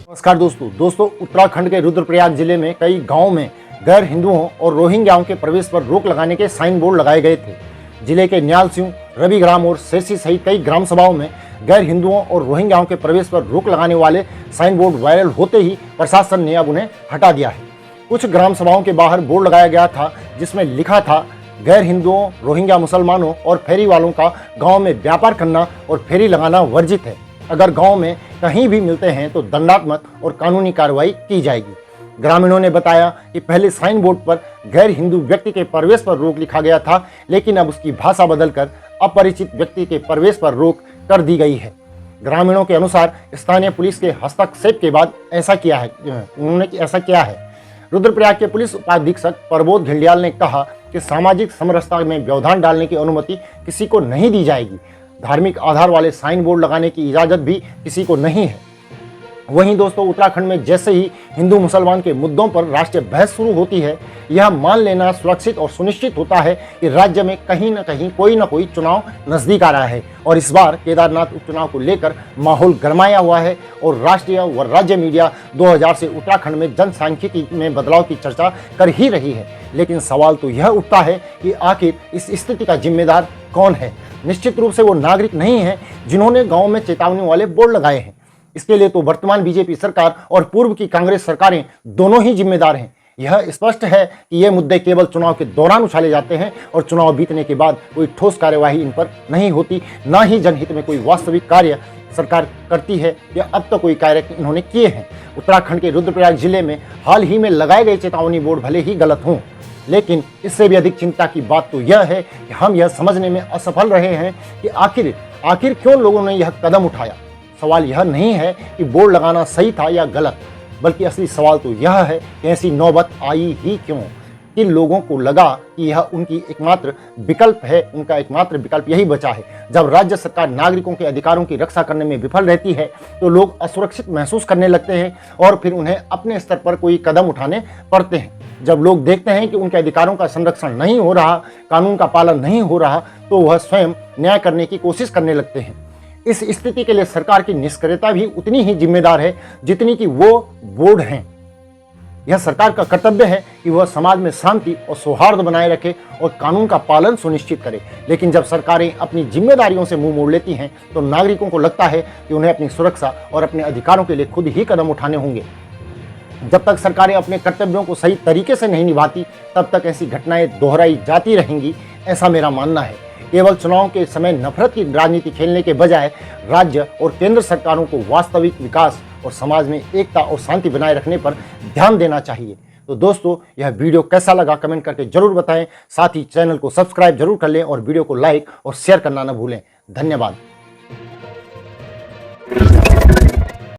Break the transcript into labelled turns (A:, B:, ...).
A: नमस्कार दोस्तों उत्तराखंड के रुद्रप्रयाग जिले में कई गांवों में गैर हिंदुओं और रोहिंग्याओं के प्रवेश पर रोक लगाने के साइन बोर्ड लगाए गए थे। जिले के न्यालसिंह, रविग्राम और सेसी सहित कई ग्राम सभाओं में गैर हिंदुओं और रोहिंग्याओं के प्रवेश पर रोक लगाने वाले साइन बोर्ड वायरल होते ही प्रशासन ने अब उन्हें हटा दिया है। कुछ ग्राम सभाओं के बाहर बोर्ड लगाया गया था जिसमें लिखा था, गैर हिंदुओं, रोहिंग्या मुसलमानों और फेरी वालों का गाँव में व्यापार करना और फेरी लगाना वर्जित है। अगर गांव में कहीं भी मिलते हैं तो दंडात्मक और कानूनी कार्रवाई की जाएगी। ग्रामीणों ने बताया कि पहले साइन बोर्ड पर गैर हिंदू व्यक्ति के प्रवेश पर रोक लिखा गया था, लेकिन अब उसकी भाषा बदलकर अपरिचित व्यक्ति के प्रवेश पर रोक कर दी गई है। ग्रामीणों के अनुसार स्थानीय पुलिस के हस्तक्षेप के बाद उन्होंने ऐसा किया है। रुद्रप्रयाग के पुलिस उपाधीक्षक प्रबोध घिल्डियाल ने कहा कि सामाजिक समरसता में व्यवधान डालने की अनुमति किसी को नहीं दी जाएगी। धार्मिक आधार वाले साइन बोर्ड लगाने की इजाज़त भी किसी को नहीं है। वहीं दोस्तों, उत्तराखंड में जैसे ही हिंदू मुसलमान के मुद्दों पर राष्ट्रीय बहस शुरू होती है, यह मान लेना सुरक्षित और सुनिश्चित होता है कि राज्य में कहीं न कहीं कोई न कोई चुनाव नजदीक आ रहा है। और इस बार केदारनाथ उपचुनाव को लेकर माहौल गरमाया हुआ है और राष्ट्रीय व राज्य मीडिया 2000 से उत्तराखंड में जनसांख्यिकी में बदलाव की चर्चा कर ही रही है। लेकिन सवाल तो यह उठता है कि आखिर इस स्थिति का जिम्मेदार कौन है। निश्चित रूप से वो नागरिक नहीं है जिन्होंने गांव में चेतावनी वाले बोर्ड लगाए हैं। इसके लिए तो वर्तमान बीजेपी सरकार और पूर्व की कांग्रेस सरकारें दोनों ही जिम्मेदार हैं। यह स्पष्ट है कि ये मुद्दे केवल चुनाव के दौरान उछाले जाते हैं और चुनाव बीतने के बाद कोई ठोस कार्यवाही इन पर नहीं होती, ना ही जनहित में कोई वास्तविक कार्य सरकार करती है या अब तक कोई कार्य इन्होंने किए हैं। उत्तराखंड के रुद्रप्रयाग जिले में हाल ही में लगाए गए चेतावनी बोर्ड भले ही गलत हों, लेकिन इससे भी अधिक चिंता की बात तो यह है कि हम यह समझने में असफल रहे हैं कि आखिर क्यों लोगों ने यह कदम उठाया। सवाल यह नहीं है कि बोर्ड लगाना सही था या गलत, बल्कि असली सवाल तो यह है कि ऐसी नौबत आई ही क्यों, कि लोगों को लगा कि यह उनकी एकमात्र विकल्प है, उनका एकमात्र विकल्प यही बचा है। जब राज्य सरकार नागरिकों के अधिकारों की रक्षा करने में विफल रहती है तो लोग असुरक्षित महसूस करने लगते हैं और फिर उन्हें अपने स्तर पर कोई कदम उठाने पड़ते हैं। जब लोग देखते हैं कि उनके अधिकारों का संरक्षण नहीं हो रहा, कानून का पालन नहीं हो रहा, तो वह स्वयं न्याय करने की कोशिश करने लगते हैं। इस स्थिति के लिए सरकार की निष्क्रियता भी उतनी ही जिम्मेदार है जितनी कि वो बोर्ड हैं। यह सरकार का कर्तव्य है कि वह समाज में शांति और सौहार्द बनाए रखे और कानून का पालन सुनिश्चित करे। लेकिन जब सरकारें अपनी जिम्मेदारियों से मुंह मोड़ लेती हैं तो नागरिकों को लगता है कि उन्हें अपनी सुरक्षा और अपने अधिकारों के लिए खुद ही कदम उठाने होंगे। जब तक सरकारें अपने कर्तव्यों को सही तरीके से नहीं निभाती, तब तक ऐसी घटनाएं दोहराई जाती रहेंगी, ऐसा मेरा मानना है। केवल चुनाव के समय नफरत की राजनीति खेलने के बजाय राज्य और केंद्र सरकारों को वास्तविक विकास और समाज में एकता और शांति बनाए रखने पर ध्यान देना चाहिए। तो दोस्तों, यह वीडियो कैसा लगा कमेंट करके जरूर बताएं। साथ ही चैनल को सब्सक्राइब जरूर कर लें और वीडियो को लाइक और शेयर करना न भूलें। धन्यवाद।